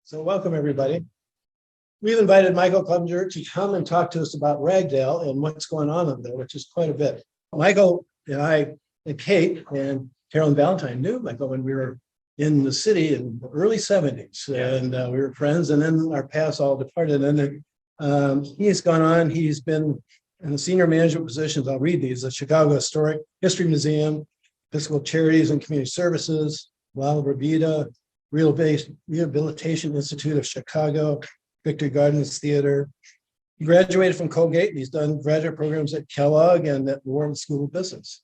So welcome, everybody. We've invited Michael Cleavenger to come and talk to us about Ragdale and what's going on up there, which is quite a bit. Michael and I and Kate and Carolyn Valentine knew Michael when we were in the city in the early 70s. And we were friends, and then our paths all departed. And then he's gone on. He's been in the senior management positions. I'll read these: the Chicago Historic History Museum, Fiscal Charities and Community Services, La Vida, Rehabilitation Institute of Chicago, Victor Gardens Theater. He graduated from Colgate, and he's done graduate programs at Kellogg and at Warren School of Business.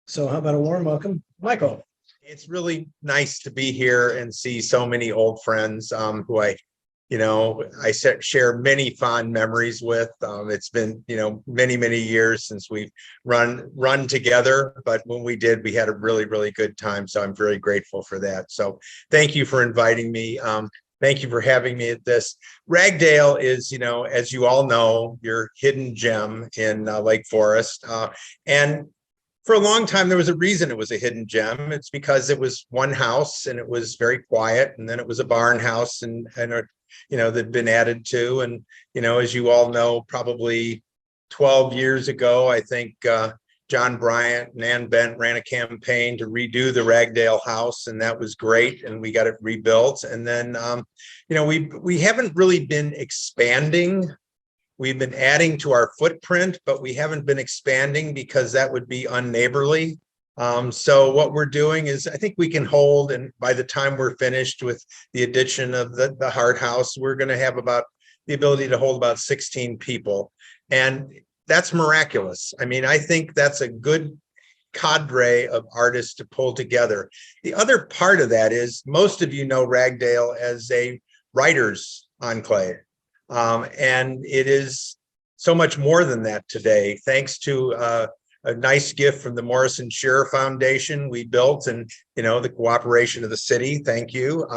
So how about a warm welcome, Michael? It's really nice to be here and see so many old friends who I share many fond memories with. It's been, many years since we've run together, but when we did, we had a really, really good time. So I'm very grateful for that. So thank you for inviting me. Thank you for having me at this. Ragdale is, as you all know, your hidden gem in Lake Forest. And for a long time, there was a reason it was a hidden gem. It's because it was one house and it was very quiet. And then it was a barn house and that'd been added to. And, as you all know, probably 12 years ago, I think John Bryant and Ann Bent ran a campaign to redo the Ragdale house, and that was great. And we got it rebuilt. And then, we haven't really been expanding. We've been adding to our footprint, but we haven't been expanding because that would be unneighborly. So what we're doing is, I think we can hold, and by the time we're finished with the addition of the Hart House, we're going to have about the ability to hold about 16 people. And that's miraculous. I mean, I think that's a good cadre of artists to pull together. The other part of that is, most of you know Ragdale as a writer's enclave. And it is so much more than that today, thanks to a nice gift from the Morrison Shearer Foundation we built, and the cooperation of the city. Thank you.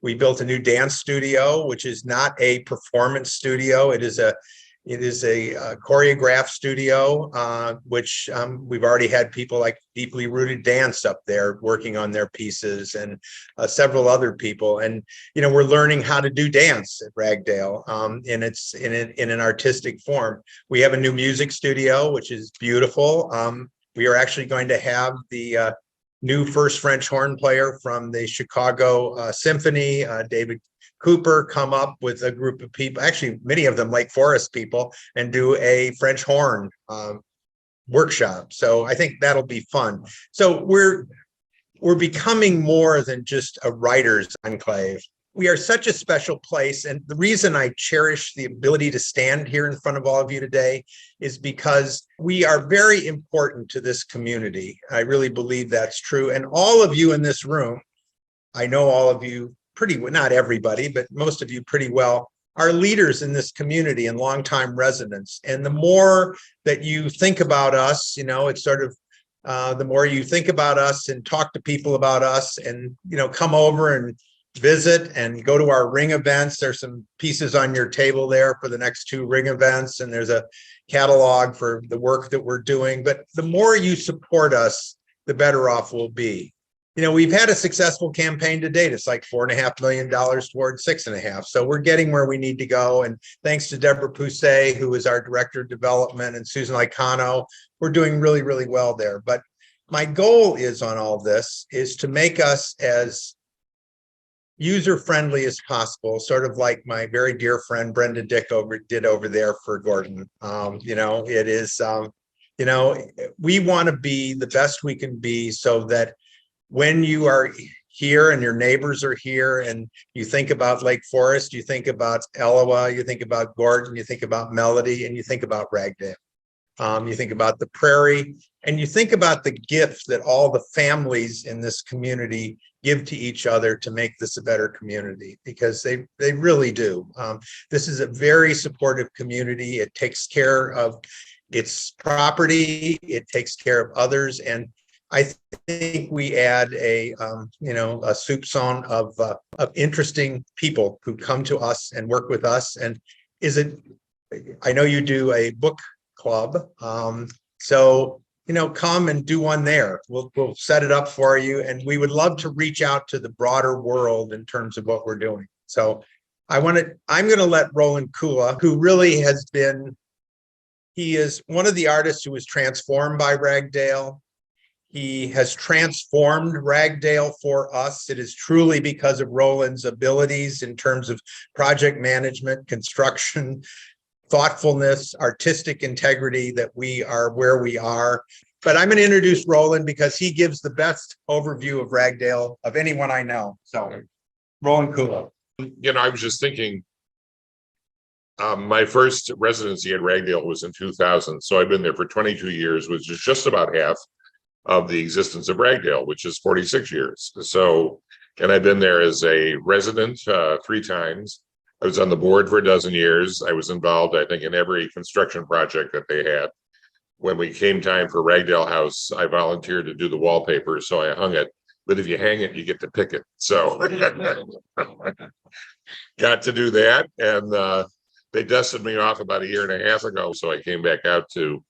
We built a new dance studio, which is not a performance studio. It is a choreographed studio, which we've already had people like Deeply Rooted Dance up there working on their pieces, and several other people. And we're learning how to do dance at Ragdale in an artistic form. We have a new music studio, which is beautiful. We are actually going to have the new first French horn player from the Chicago Symphony, David Cooper, come up with a group of people, actually many of them Lake Forest people, and do a French horn workshop. So I think that'll be fun. So we're becoming more than just a writer's enclave. We are such a special place. And the reason I cherish the ability to stand here in front of all of you today is because we are very important to this community. I really believe that's true. And all of you in this room, I know all of you not everybody, but most of you pretty well, are leaders in this community and longtime residents. And the more that you think about us, it's sort of the more you think about us and talk to people about us, and come over and visit and go to our ring events. There's some pieces on your table there for the next 2 ring events, and there's a catalog for the work that we're doing. But the more you support us, the better off we'll be. We've had a successful campaign to date. It's like $4.5 million towards 6.5. So we're getting where we need to go. And thanks to Deborah Pousset, who is our director of development, and Susan Licano, we're doing really, really well there. But my goal is on all this is to make us as user-friendly as possible, sort of like my very dear friend Brenda Dick did over there for Gordon. It is, we want to be the best we can be, so that when you are here and your neighbors are here and you think about Lake Forest, you think about Ellowa, you think about Gordon, you think about Melody, and you think about Ragdale. You think about the prairie, and you think about the gift that all the families in this community give to each other to make this a better community, because they really do. This is a very supportive community. It takes care of its property. It takes care of others. And I think we add a soupçon of interesting people who come to us and work with us. And I know you do a book club, so come and do one there. We'll set it up for you, and we would love to reach out to the broader world in terms of what we're doing. So I'm going to let Roland Kula, who really has been, he is one of the artists who was transformed by Ragdale. He has transformed Ragdale for us. It is truly because of Roland's abilities in terms of project management, construction, thoughtfulness, artistic integrity that we are where we are. But I'm going to introduce Roland because he gives the best overview of Ragdale of anyone I know. So, Roland Kula. I was just thinking, my first residency at Ragdale was in 2000. So I've been there for 22 years, which is just about half of the existence of Ragdale, which is 46 years. So, and I've been there as a resident 3 times. I was on the board for a dozen years. I was involved, I think, in every construction project that they had. When we came time for Ragdale House, I volunteered to do the wallpaper, so I hung it. But if you hang it, you get to pick it. So got to do that. And they dusted me off about 1.5 years ago. So I came back out to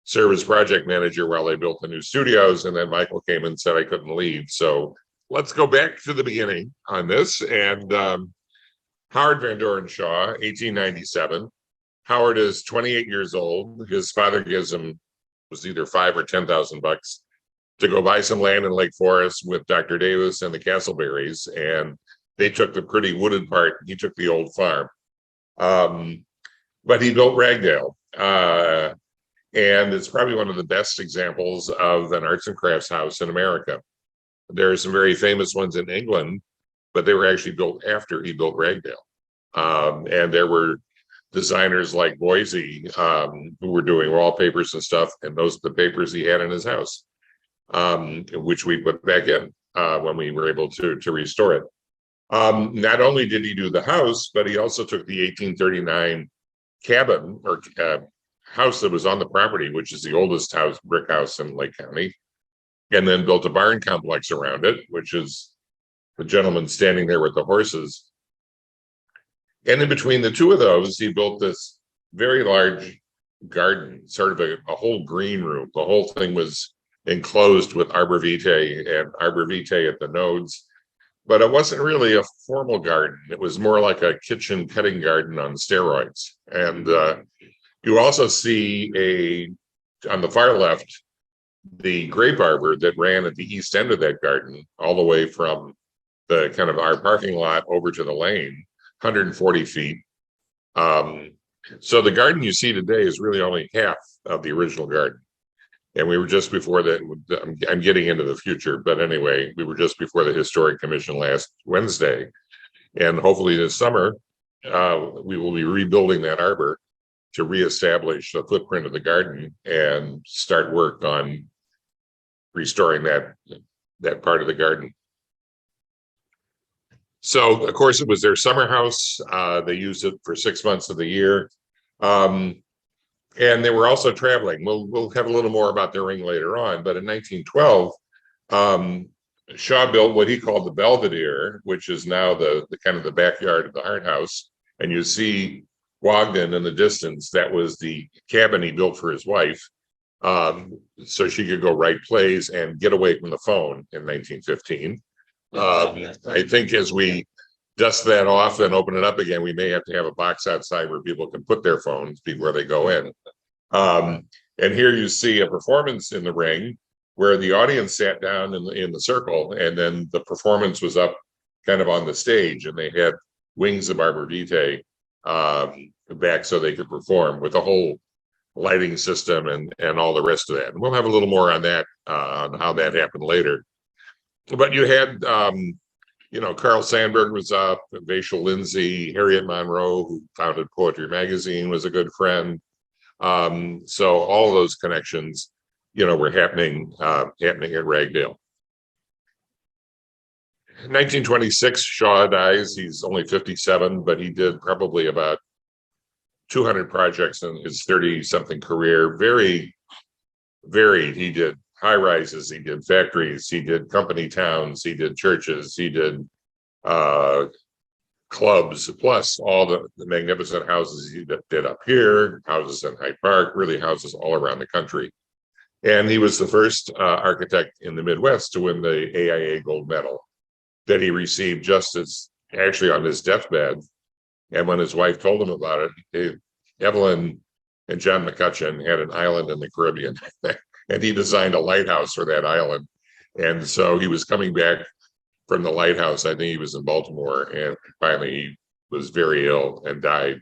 serve as project manager while they built the new studios. And then Michael came and said I couldn't leave. So let's go back to the beginning on this. And Howard Van Doren Shaw, 1897. Howard is 28 years old. His father gives him, was either $5,000 or $10,000 to go buy some land in Lake Forest with Dr. Davis and the Castleberrys. And they took the pretty wooded part. He took the old farm. But he built Ragdale. And it's probably one of the best examples of an arts and crafts house in America. There are some very famous ones in England, but they were actually built after he built Ragdale. And there were designers like Boise who were doing wallpapers and stuff, and those are the papers he had in his house, which we put back in when we were able to restore it. Not only did he do the house, but he also took the 1839 cabin or house that was on the property, which is the oldest house, brick house in Lake County, and then built a barn complex around it, which is the gentleman standing there with the horses. And in between the two of those, he built this very large garden, sort of a whole green room. The whole thing was enclosed with arborvitae and arborvitae at the nodes, but it wasn't really a formal garden. It was more like a kitchen cutting garden on steroids. And you also see on the far left, the grape arbor that ran at the east end of that garden, all the way from the kind of our parking lot over to the lane, 140 feet. So the garden you see today is really only half of the original garden. And we were just before that, I'm getting into the future, but anyway, we were just before the Historic Commission last Wednesday. And hopefully this summer, we will be rebuilding that arbor to reestablish the footprint of the garden and start work on restoring that part of the garden. So, of course, it was their summer house. They used it for 6 months of the year. And they were also traveling. We'll have a little more about their ring later on. But in 1912, Shaw built what he called the Belvedere, which is now the kind of the backyard of the Hart House. And you see Wogden in the distance. That was the cabin he built for his wife, so she could go write plays and get away from the phone in 1915. I think as we dust that off and open it up again, we may have to have a box outside where people can put their phones before they go in. And here you see a performance in the ring where the audience sat down in the circle, and then the performance was up kind of on the stage, and they had wings of arborvitae back so they could perform with a whole lighting system and all the rest of that. And we'll have a little more on that, on how that happened later. But you had, Carl Sandburg was up, Vachel Lindsay, Harriet Monroe, who founded Poetry Magazine, was a good friend. So all those connections, were happening at Ragdale. 1926, Shaw dies. He's only 57, but he did probably about 200 projects in his 30-something career. Very varied. He did high rises, he did factories, he did company towns, he did churches, he did clubs, plus all the magnificent houses he did up here, houses in Hyde Park, really houses all around the country. And he was the first architect in the Midwest to win the AIA gold medal that he received just as actually on his deathbed. And when his wife told him about it, Evelyn and John McCutcheon had an island in the Caribbean, and he designed a lighthouse for that island. And so he was coming back from the lighthouse. I think he was in Baltimore, and finally he was very ill and died.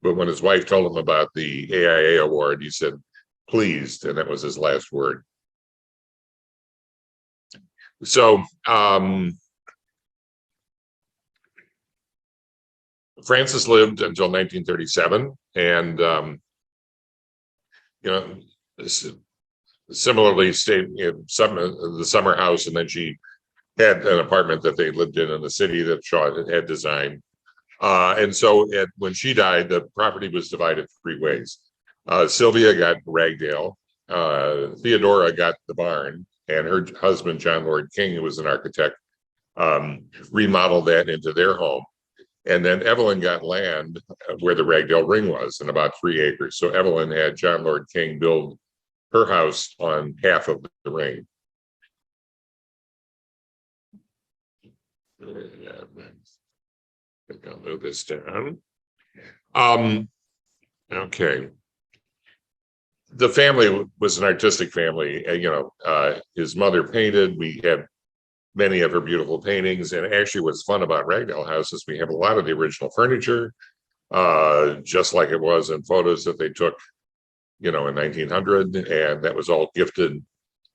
But when his wife told him about the AIA award, he said, pleased, and that was his last word. So Francis lived until 1937, and similarly stayed in the summer house, and then she had an apartment that they lived in the city that Shaw had designed. And so when she died, the property was divided 3 ways. Sylvia got Ragdale, Theodora got the barn, and her husband, John Lord King, who was an architect, remodeled that into their home. And then Evelyn got land where the Ragdale Ring was, in about 3 acres. So Evelyn had John Lord King build her house on half of the ring. I'll move this down. Okay. The family was an artistic family. His mother painted. We have many of her beautiful paintings. And actually what's fun about Ragdale House is we have a lot of the original furniture, just like it was in photos that they took, in 1900. And that was all gifted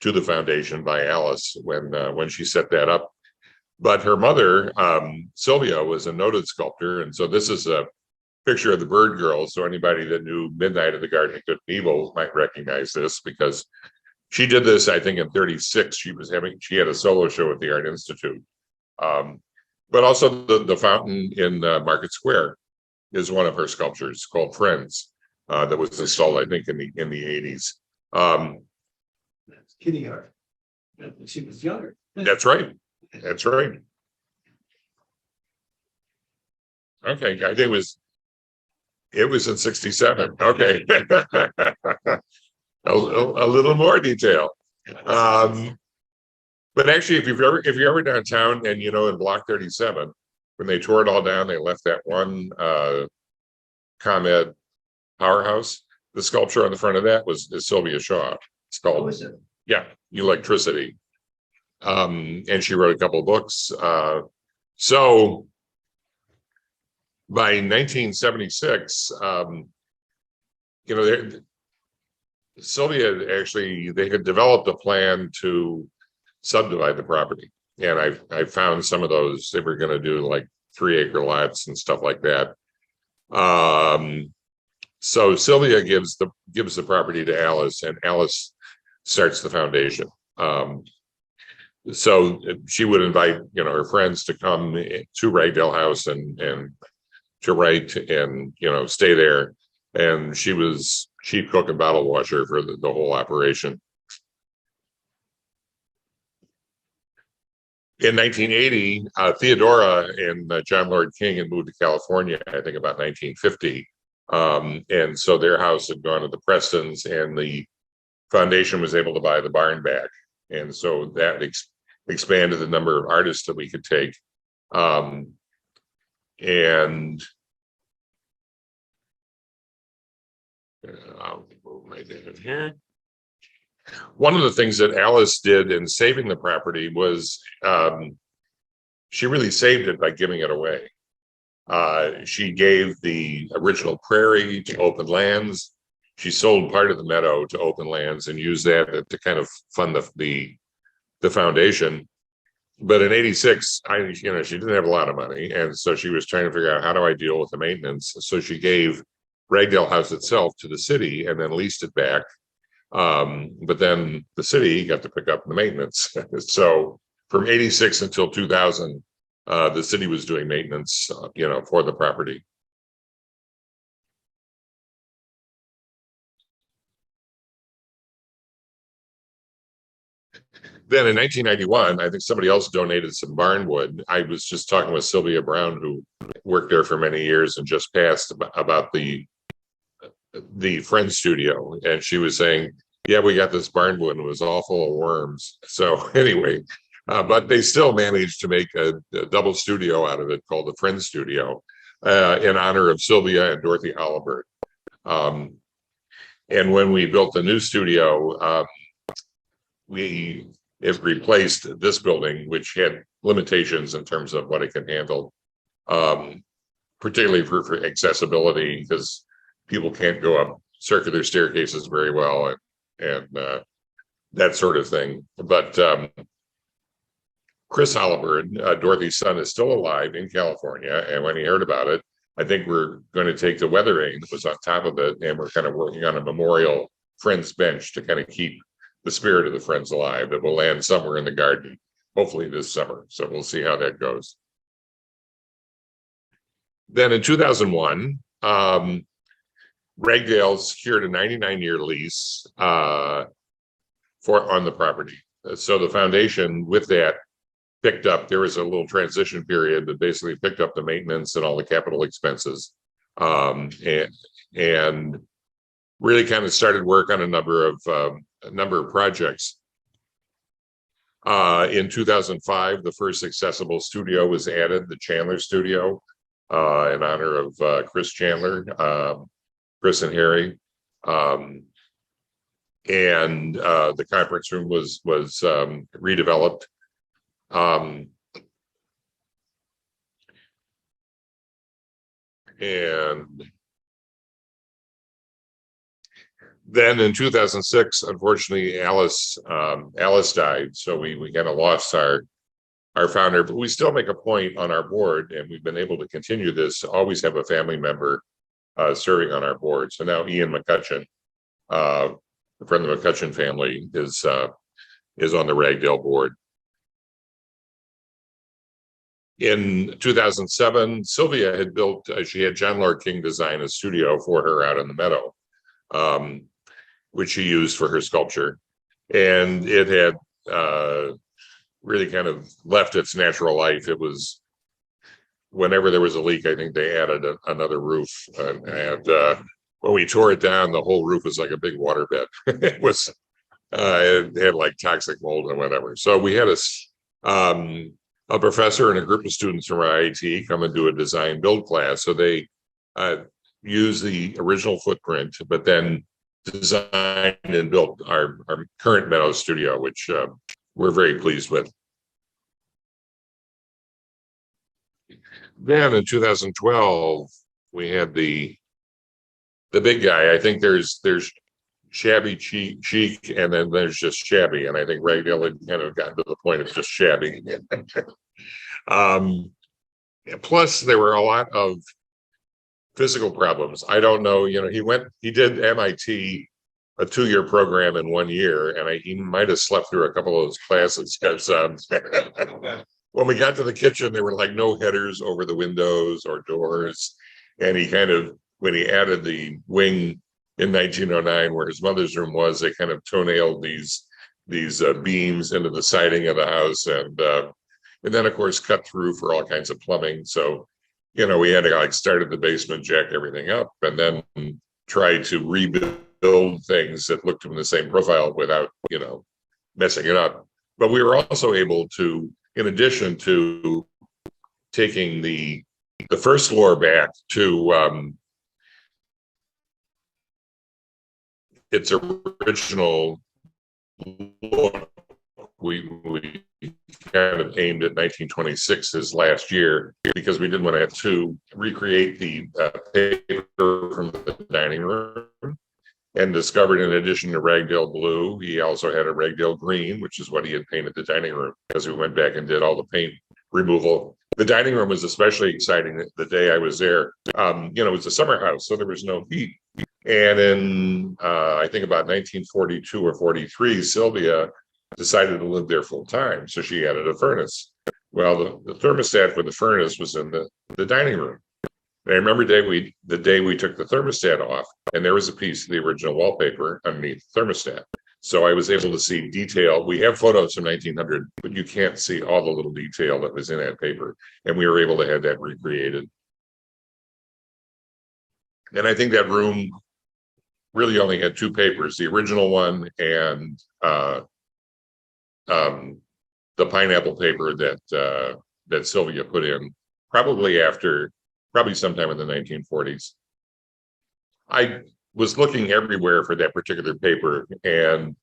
to the foundation by Alice when she set that up. But her mother, Sylvia, was a noted sculptor. And so this is a picture of the Bird Girls. So anybody that knew Midnight of the Garden of Good and Evil might recognize this, because she did this, I think, in 36. She had a solo show at the Art Institute. But also the fountain in Market Square is one of her sculptures called Friends, that was installed, I think, in the 80s. That's Kitty art. She was younger. That's right. That's right. Okay, I think it was in 67. Okay. a little more detail. But actually, if you're ever downtown and in Block 37, when they tore it all down, they left that one ComEd powerhouse. The sculpture on the front of that is Sylvia Shaw. It's called Electricity. And she wrote a couple of books. So by 1976, Sylvia they had developed a plan to subdivide the property. And I found some of those. They were going to do like 3-acre lots and stuff like that. So Sylvia gives the property to Alice, and Alice starts the foundation. So she would invite, her friends to come to Ragdale House and to write and, stay there. And she was chief cook and bottle washer for the whole operation. In 1980, Theodora and John Lord King had moved to California, I think about 1950. And so their house had gone to the Prestons, and the foundation was able to buy the barn back. And so that expanded the number of artists that we could take. And I'll move my data here. One of the things that Alice did in saving the property was she really saved it by giving it away. She gave the original prairie to Open Lands. She sold part of the meadow to Open Lands and used that to kind of fund the foundation. But in 86, she didn't have a lot of money. And so she was trying to figure out, how do I deal with the maintenance? So she gave Ragdale House itself to the city and then leased it back. But then the city got to pick up the maintenance. So from 86 until 2000, the city was doing maintenance, for the property. Then in 1991, I think somebody else donated some barnwood. I was just talking with Sylvia Brown, who worked there for many years and just passed, about the Friend studio. And she was saying, yeah, we got this barnwood and it was all full of worms. So anyway, But they still managed to make a double studio out of it called the Friends Studio in honor of Sylvia and Dorothy Halliburton. And when we built the new studio, it replaced this building, which had limitations in terms of what it can handle, particularly for accessibility, because people can't go up circular staircases very well and that sort of thing. But Chris Halliburton, Dorothy's son, is still alive in California. And when he heard about it, I think we're going to take the weathering that was on top of it, and we're kind of working on a memorial Friends bench to kind of keep the spirit of the Friends alive that will land somewhere in the garden, hopefully this summer. So we'll see how that goes. Then in 2001, Ragdale secured a 99-year lease on the property. So the foundation with that picked up, there was a little transition period that basically picked up the maintenance and all the capital expenses, and really kind of started work on a number of projects. In 2005, the first accessible studio was added, the Chandler Studio, in honor of Chris Chandler, Chris and Harry. And the conference room was redeveloped. And then in 2006, unfortunately, Alice died. So we kind of lost our founder, but we still make a point on our board, and we've been able to continue this, to always have a family member serving on our board. So now Ian McCutcheon, from the McCutcheon family, is on the Ragdale board. In 2007, Sylvia had built, she had John Lord King design a studio for her out in the meadow, which she used for her sculpture. And it had really kind of left its natural life. It was, whenever there was a leak, I think they added another roof. And when we tore it down, the whole roof was like a big waterbed. It was, it had like toxic mold and whatever. So we had a professor and a group of students from our IT come and do a design build class. So they use the original footprint, but then designed and built our current Meadow Studio, which we're very pleased with. Then in 2012, we had the big guy. I think there's shabby chic, and then there's just shabby. And I think Ragdale had kind of gotten to the point of just shabby. Plus, there were a lot of physical problems. I don't know, he did MIT, a 2-year program in 1 year, and he might have slept through a couple of those classes, because when we got to the kitchen, there were like no headers over the windows or doors. And he kind of, when he added the wing in 1909, where his mother's room was, they kind of toenailed these beams into the siding of the house, and then of course cut through for all kinds of plumbing. So, we had to like start at the basement, jack everything up, and then try to rebuild things that looked in the same profile without, messing it up. But we were also able to, in addition to taking the first floor back to its original look, we kind of aimed at 1926 as last year, because we didn't want to have to recreate the paper from the dining room, and discovered, in addition to Ragdale blue, he also had a Ragdale green, which is what he had painted the dining room, because we went back and did all the paint removal. The dining room was especially exciting the day I was there. It was a summer house, so there was no heat. And in, I think about 1942 or 43, Sylvia decided to live there full time. So she added a furnace. Well, the thermostat for the furnace was in the dining room. And I remember the day we took the thermostat off, and there was a piece of the original wallpaper underneath the thermostat. So I was able to see detail. We have photos from 1900, but you can't see all the little detail that was in that paper. And we were able to have that recreated. And I think that room really only had 2 papers, the original one and the pineapple paper that Sylvia put in, probably sometime in the 1940s. I was looking everywhere for that particular paper, and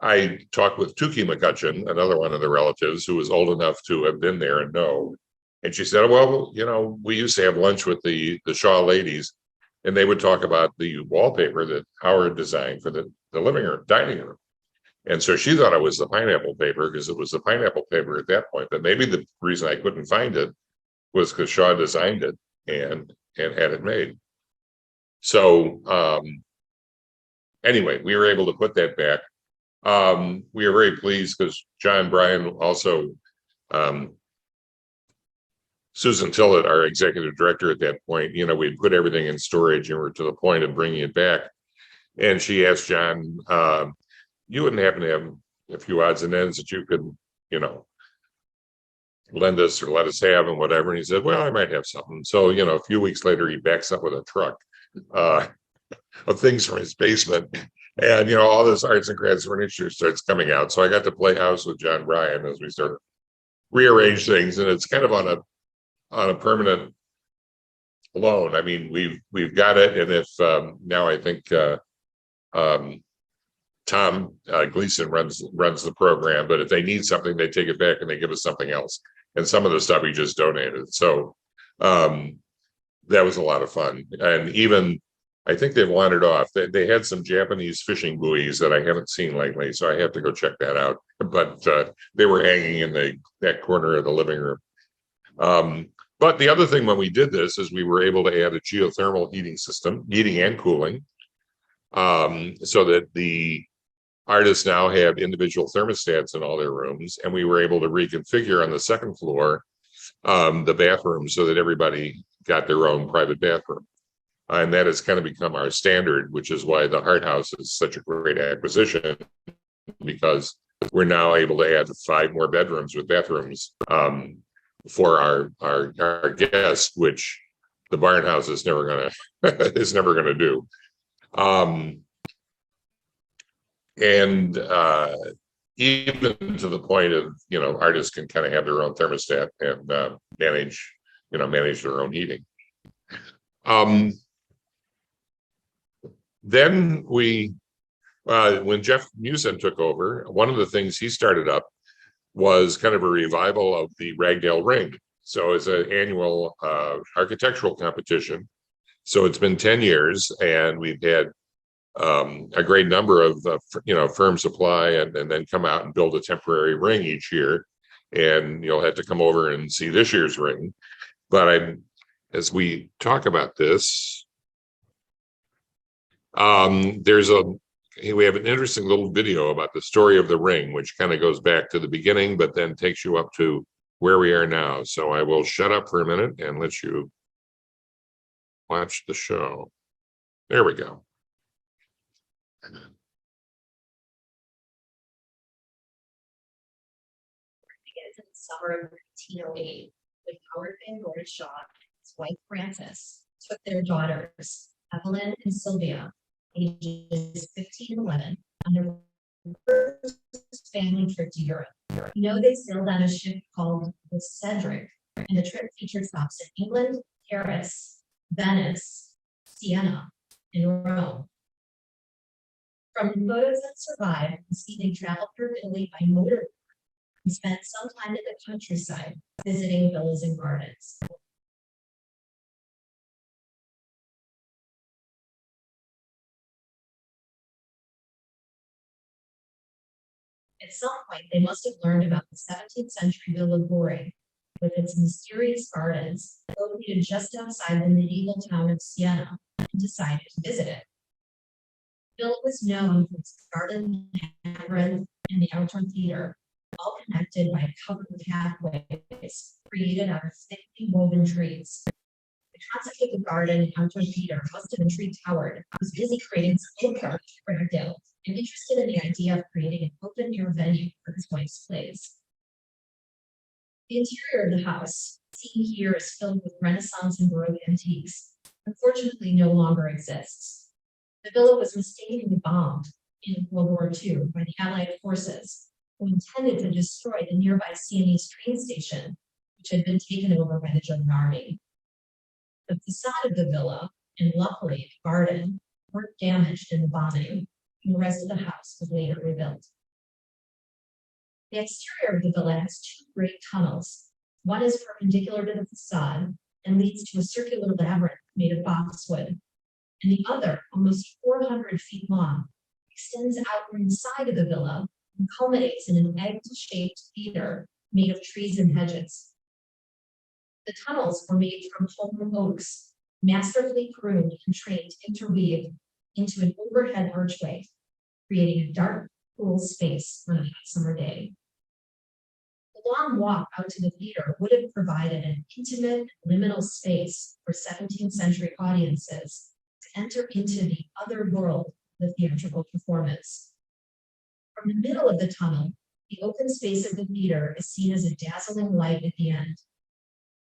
I talked with Tukey McCutcheon, another one of the relatives who was old enough to have been there and know. And she said, well, we used to have lunch with the Shaw ladies, and they would talk about the wallpaper that Howard designed for the living room, dining room. And so she thought it was the pineapple paper because it was the pineapple paper at that point. But maybe the reason I couldn't find it was because Shaw designed it and had it made. So anyway, we were able to put that back. We are very pleased because John Bryan also, Susan Tillett, our executive director at that point, we'd put everything in storage and we're to the point of bringing it back. And she asked John, you wouldn't happen to have a few odds and ends that you could, lend us or let us have and whatever. And he said, well, I might have something. So, a few weeks later, he backs up with a truck of things from his basement. And, all this arts and crafts furniture starts coming out. So I got to play house with John Bryan as we sort of rearrange things. And it's kind of on a permanent loan. I mean, we've got it. And if now I think Tom Gleason runs the program, but if they need something, they take it back and they give us something else. And some of the stuff he just donated. So that was a lot of fun. And even I think they've wandered off. They had some Japanese fishing buoys that I haven't seen lately, so I have to go check that out. But they were hanging in that corner of the living room. But the other thing when we did this is we were able to add a geothermal heating system, heating and cooling, so that the artists now have individual thermostats in all their rooms, and we were able to reconfigure on the second floor the bathroom so that everybody got their own private bathroom. And that has kind of become our standard, which is why the Hart House is such a great acquisition, because we're now able to add 5 more bedrooms with bathrooms for our guests, which the Barn House is never gonna do. And even to the point of artists can kind of have their own thermostat and manage their own heating. Then when Jeff Musin took over, one of the things he started up was kind of a revival of the Ragdale Ring. So it's an annual architectural competition. So it's been 10 years, and we've had a great number of firms apply and then come out and build a temporary ring each year. And you'll have to come over and see this year's ring. But as we talk about this, we have an interesting little video about the story of the ring, which kind of goes back to the beginning, but then takes you up to where we are now. So I will shut up for a minute and let you watch the show. There we go. Begins in the summer of 1908 when Howard Van Gordon Shaw and his wife Frances took their daughters, Evelyn and Sylvia, ages 15 and 11, on their first family trip to Europe. They sailed on a ship called the Cedric, and the trip featured stops in England, Paris, Venice, Siena, and Rome. From the photos that survive, you see they traveled through Italy by motor and spent some time in the countryside visiting villas and gardens. At some point, they must have learned about the 17th century Villa Gore, with its mysterious gardens located just outside the medieval town of Siena, and decided to visit it. The villa was known for its garden, labyrinth, and the outdoor theater, all connected by covered pathways created out of thickly woven trees. The concept of the garden and outdoor theater must have intrigued Howard, who was busy creating his own park at Ragdale, and interested in the idea of creating an open-air venue for his wife's plays. The interior of the house, seen here, is filled with Renaissance and Baroque antiques, unfortunately no longer exists. The villa was mistakenly bombed in World War II by the Allied forces, who intended to destroy the nearby Sienese train station, which had been taken over by the German army. The facade of the villa, and luckily the garden, weren't damaged in the bombing, and the rest of the house was later rebuilt. The exterior of the villa has two great tunnels. One is perpendicular to the facade and leads to a circular labyrinth made of boxwood, and the other, almost 400 feet long, extends outward inside of the villa and culminates in an egg-shaped theater made of trees and hedges. The tunnels were made from holm oaks, masterfully pruned and trained to interweave into an overhead archway, creating a dark, cool space on a hot summer day. The long walk out to the theater would have provided an intimate, liminal space for 17th century audiences to enter into the other world of the theatrical performance. From the middle of the tunnel, the open space of the theater is seen as a dazzling light at the end.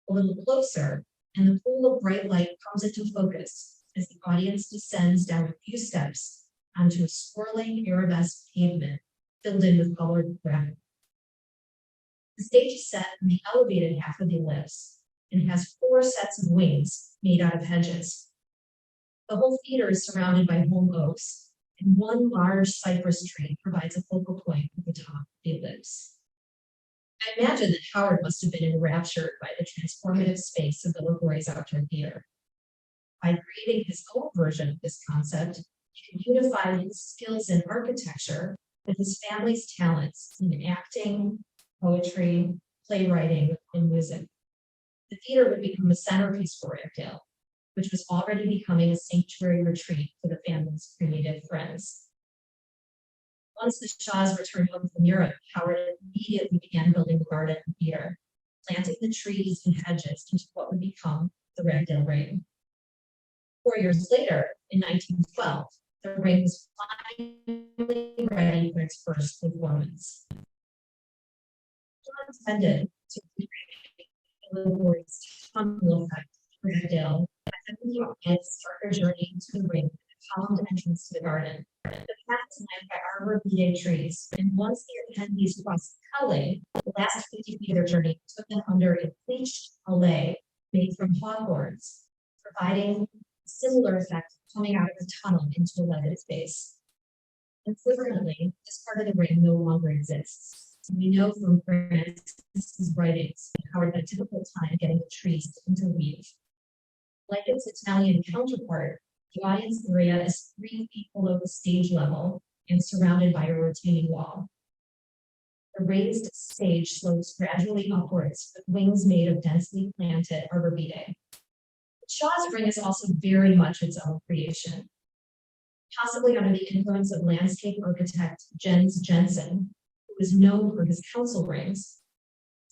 A little closer, and the pool of bright light comes into focus as the audience descends down a few steps onto a swirling arabesque pavement filled in with colored gravel. The stage is set in the elevated half of the ellipse and has 4 sets of wings made out of hedges. The whole theater is surrounded by holm oaks, and one large cypress tree provides a focal point at the top of the ellipse. I imagine that Howard must have been enraptured by the transformative space of the Lagore's outdoor theater. By creating his own version of this concept, he could unify his skills in architecture with his family's talents in acting, poetry, playwriting, and music. The theater would become a centerpiece for Ragdale, which was already becoming a sanctuary retreat for the family's creative friends. Once the Shaws returned home from Europe, Howard immediately began building the garden and theater, planting the trees and hedges into what would become the Ragdale Ring. 4 years later, in 1912, the ring was finally ready for its first performance. John intended to recreate the Lagore's tunnel effect for Ragdale by having the audience start their journey to the ring with a columned entrance to the garden. The path is lined by arborvitae trees, and once the attendees crossed the alley, the last 50 feet of their journey took them under a bleached alley made from hawthorns, providing a similar effect coming out of the tunnel into a leaded space. Unfortunately, this part of the ring no longer exists. We know from Francis's writings that Howard had a difficult time getting the trees to interweave. Like its Italian counterpart, the audience area is 3 feet below the stage level and surrounded by a retaining wall. The raised stage slopes gradually upwards with wings made of densely planted arborvitae. Shaw's ring is also very much its own creation. Possibly under the influence of landscape architect Jens Jensen, who is known for his council rings,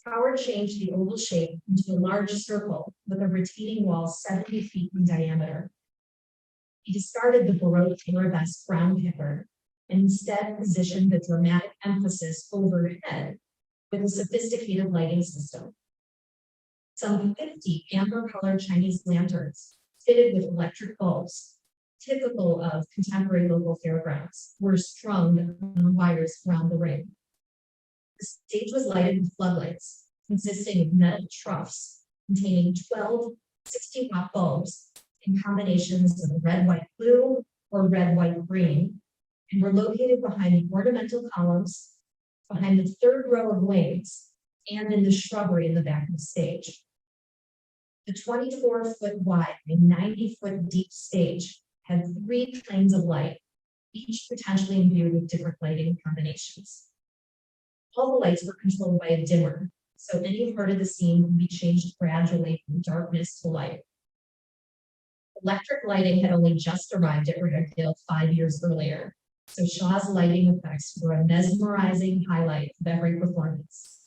Howard changed the oval shape into a large circle with a retaining wall 70 feet in diameter. He discarded the Baroque arabesque ground picker and instead positioned the dramatic emphasis overhead with a sophisticated lighting system. Some 50 amber-colored Chinese lanterns fitted with electric bulbs, typical of contemporary local fairgrounds, were strung on wires around the ring. The stage was lighted with floodlights consisting of metal troughs containing 12 60-watt bulbs in combinations of red, white, blue, or red, white, green, and were located behind the ornamental columns, behind the 3rd row of wings, and in the shrubbery in the back of the stage. The 24-foot wide and 90-foot deep stage had 3 planes of light, each potentially imbued with different lighting combinations. All the lights were controlled by a dimmer, so any part of the scene would be changed gradually from darkness to light. Electric lighting had only just arrived at Ragdale 5 years earlier, so Shaw's lighting effects were a mesmerizing highlight of every performance.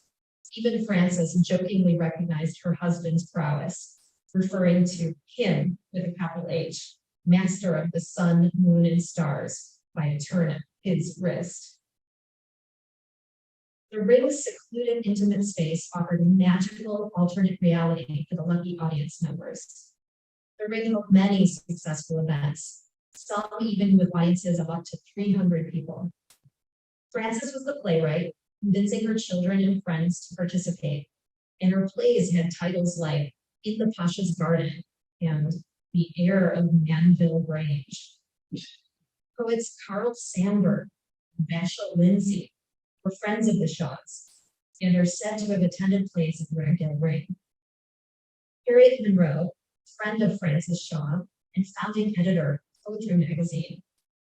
Even Frances jokingly recognized her husband's prowess, referring to him with a capital H, master of the sun, moon, and stars, by a turn of his wrist. The ring's secluded, intimate space offered a magical alternate reality for the lucky audience members. The ring held many successful events, some even with audiences of up to 300 people. Frances was the playwright, convincing her children and friends to participate. And her plays had titles like In the Pasha's Garden and The Heir of Manville Grange. Poets Carl Sandburg and Vashel Lindsay were friends of the Shaws and are said to have attended plays at Ragdale Ring. Harriet Monroe, friend of Francis Shaw and founding editor of Poetry magazine,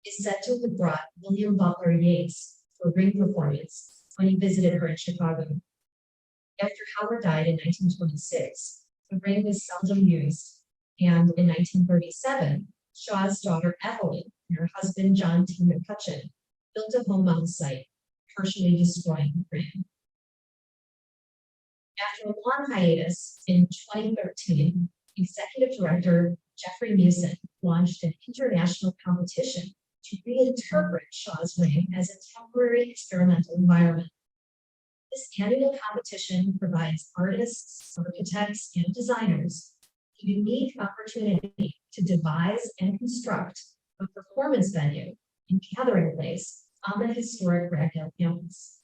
is said to have brought William Butler Yeats for a ring performance when he visited her in Chicago. After Howard died in 1926, the ring was seldom used, and in 1937, Shaw's daughter Evelyn and her husband John T. McCutcheon built a home on the site, partially destroying the ring. After a long hiatus, in 2013, Executive Director Jeffrey Musin launched an international competition to reinterpret Shaw's ring as a temporary experimental environment. This annual competition provides artists, architects, and designers a unique opportunity to devise and construct a performance venue and gathering place on the historic Ragdale campus.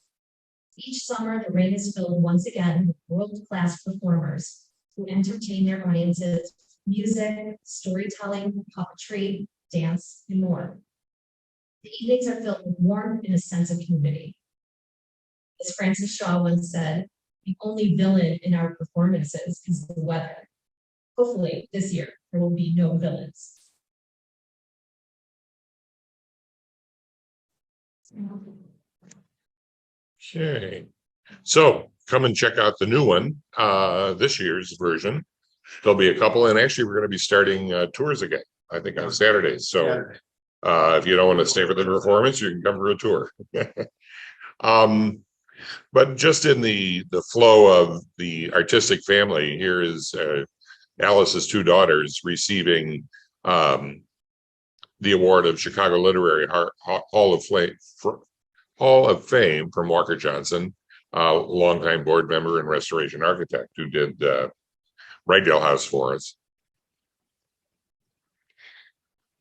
Each summer, the ring is filled once again with world-class performers who entertain their audiences with music, storytelling, puppetry, dance, and more. The evenings are filled with warmth and a sense of community. As Francis Shaw once said, the only villain in our performances is the weather. Hopefully, this year, there will be no villains. Okay, so come and check out the new one, this year's version. There'll be a couple, and actually we're going to be starting tours again, I think on Saturdays. So if you don't want to stay for the performance, you can come for a tour. But just in the flow of the artistic family, here is Alice's two daughters receiving the award of Chicago Literary Hall of Fame from Walker Johnson, a longtime board member and restoration architect who did Ragdale House for us.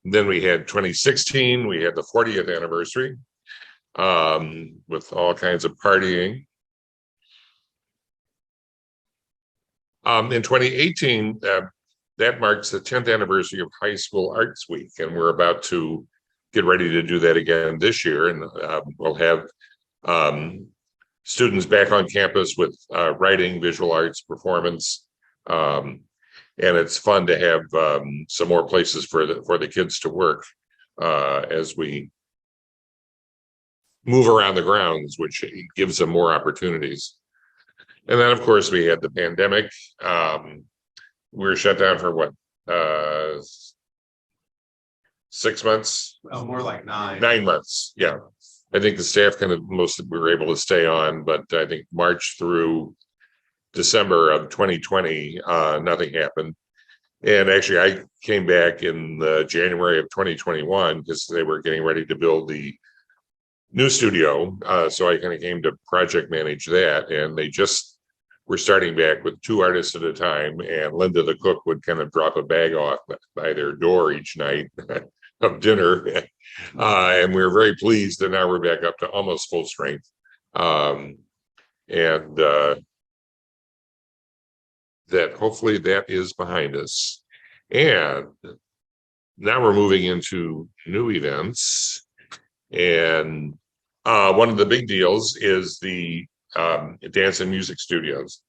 Then we had 2016, we had the 40th anniversary with all kinds of partying. In 2018, that marks the 10th anniversary of High School Arts Week, and we're about to get ready to do that again this year. And we'll have students back on campus with writing, visual arts, performance. And it's fun to have some more places for the kids to work as we move around the grounds, which gives them more opportunities. And then, of course, we had the pandemic. We were shut down for what, 6 months? Well, more like 9. 9 months, yeah. I think the staff most we were able to stay on, but I think March through December of 2020, nothing happened. And actually, I came back in January of 2021 because they were getting ready to build the new studio. So I kind of came to project manage that, and they just were starting back with 2 artists at a time. And Linda, the cook, would kind of drop a bag off by their door each night of dinner. And we were very pleased that now we're back up to almost full strength. That hopefully that is behind us. And now we're moving into new events. And one of the big deals is the dance and music studios.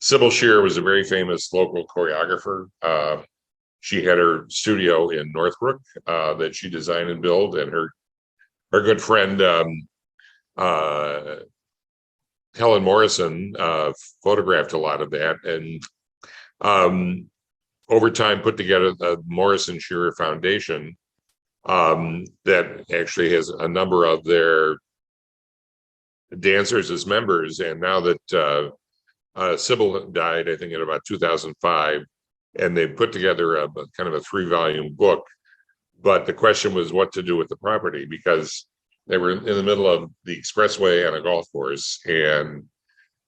Sybil Shear was a very famous local choreographer. She had her studio in Northbrook that she designed and built, and her good friend Helen Morrison photographed a lot of that, and over time put together the Morrison Shearer Foundation that actually has a number of their dancers as members. And now that Sybil died, I think in about 2005, and they put together a kind of a 3-volume book. But the question was what to do with the property, because they were in the middle of the expressway and a golf course. And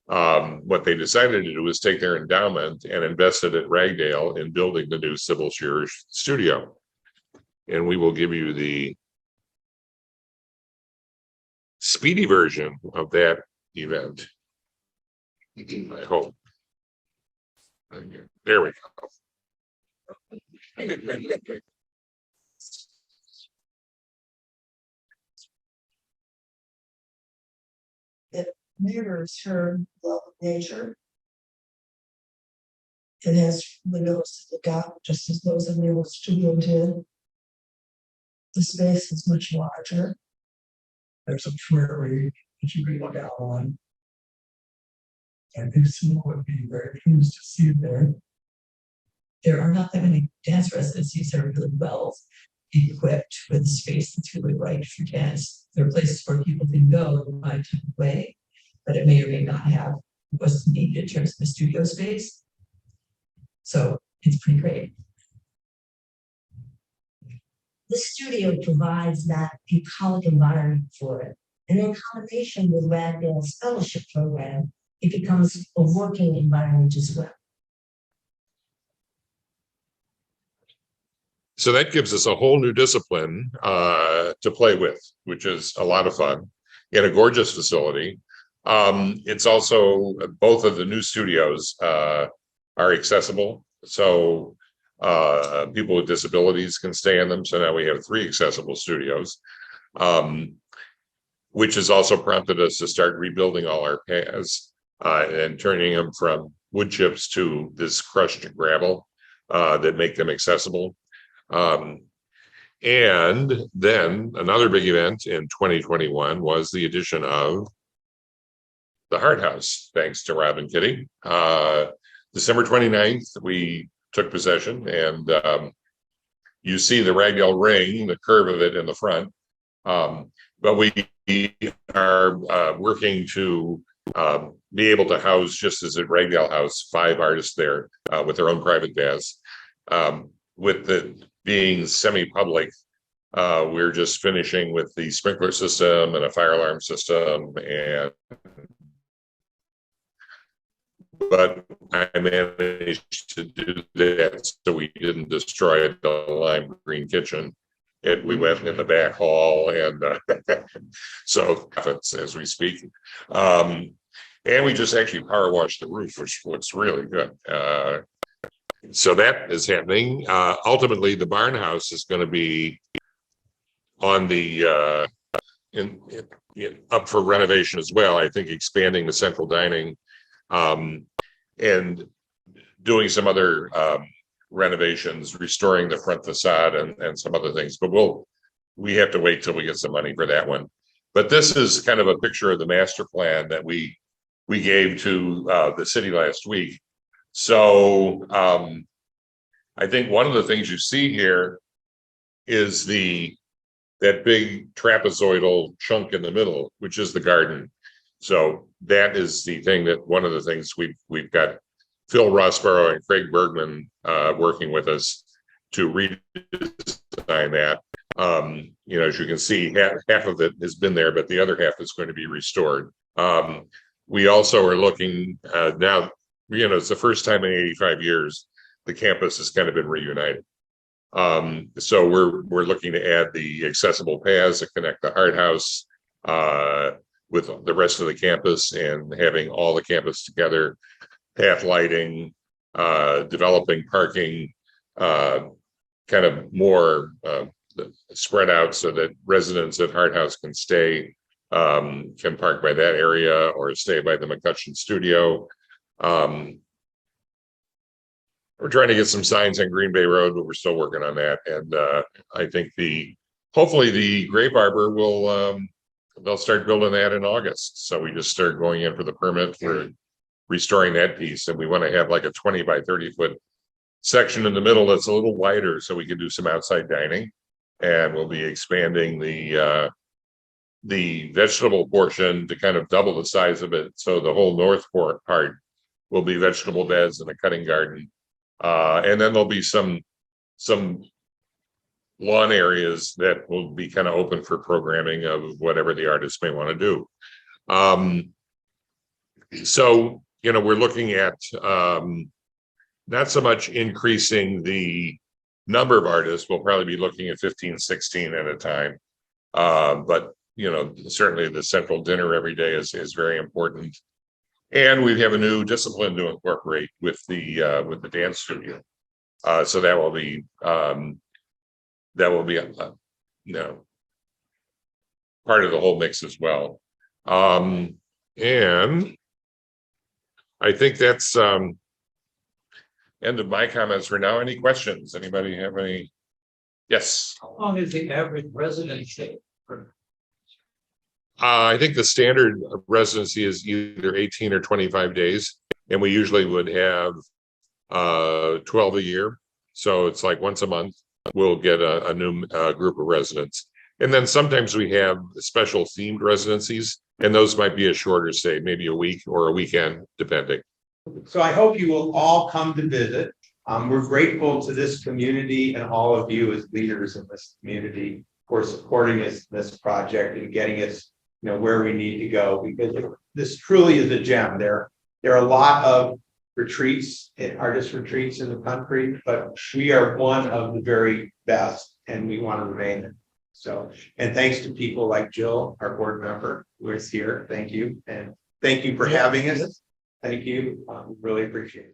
what they decided to do was take their endowment and invest it at Ragdale in building the new Sybil Shearer studio. And we will give you the speedy version of that event. I hope. There we go. It mirrors her love of nature. It has windows that look out just as those in the old studio did. The space is much larger. There's a prairie that you can look out on. And this would be very pleased to see it there. There are not that many dance residencies that are really well equipped with a space that's really right for dance. There are places where people can go in my type of way, but it may or may not have what's needed in terms of the studio space. So it's pretty great. The studio provides that bucolic environment for it. And in combination with Ragdale's fellowship program, it becomes a working environment as well. So that gives us a whole new discipline to play with, which is a lot of fun in a gorgeous facility. It's also, both of the new studios are accessible. So people with disabilities can stay in them. So now we have 3 accessible studios, which has also prompted us to start rebuilding all our paths and turning them from wood chips to this crushed gravel that make them accessible. And then another big event in 2021 was the addition of the Hart House, thanks to Rob and Kitty. December 29th, we took possession, and you see the Ragdale ring, the curve of it in the front. But we are working to be able to house, just as at Ragdale House, 5 artists there with their own private baths. With the being semi-public, we're just finishing with the sprinkler system and a fire alarm system, but I managed to do that so we didn't destroy the lime green kitchen. We went in the back hall, and so as we speak, and we just actually power washed the roof, which looks really good. So that is happening. Ultimately, the barn house is going to be on the up for renovation as well. I think expanding the central dining and doing some other renovations, restoring the front facade and some other things. But we have to wait till we get some money for that one. But this is kind of a picture of the master plan that we gave to the city last week. So I think one of the things you see here is that big trapezoidal chunk in the middle, which is the garden. So that is the thing that one of the things we've got Phil Rossborough and Craig Bergman working with us to redesign that. As you can see, half of it has been there, but the other half is going to be restored. We also are looking now. It's the first time in 85 years the campus has kind of been reunited. So we're looking to add the accessible paths that connect the Hart House with the rest of the campus, and having all the campus together, path lighting, developing parking, kind of more spread out so that residents at Hart House can park by that area or stay by the McCutcheon studio. We're trying to get some signs on Green Bay Road, but we're still working on that. And I think hopefully the Grape Arbor they'll start building that in August. So we just started going in for the permit for restoring that piece. And we want to have like a 20 by 30 foot section in the middle that's a little wider so we can do some outside dining. And we'll be expanding the vegetable portion to kind of double the size of it. So the whole north part will be vegetable beds and a cutting garden. And then there'll be some lawn areas that will be kind of open for programming of whatever the artists may want to do. So, we're looking at not so much increasing the number of artists. We'll probably be looking at 15, 16 at a time. But certainly the central dinner every day is very important. And we have a new discipline to incorporate with the dance studio. So that will be part of the whole mix as well. And I think that's end of my comments for now. Any questions? Anybody have any? Yes. How long is the average residency? I think the standard residency is either 18 or 25 days, and we usually would have 12 a year. So it's like once a month we'll get a new group of residents, and then sometimes we have special themed residencies, and those might be a shorter stay, maybe a week or a weekend, depending. So I hope you will all come to visit. We're grateful to this community and all of you as leaders in this community for supporting us in this project and getting us, where we need to go, because this truly is a gem. There are a lot of retreats, artist retreats in the country, but we are one of the very best, and we want to remain it. So, and thanks to people like Jill, our board member, who is here. Thank you, and thank you for having us. Thank you. Really appreciate it.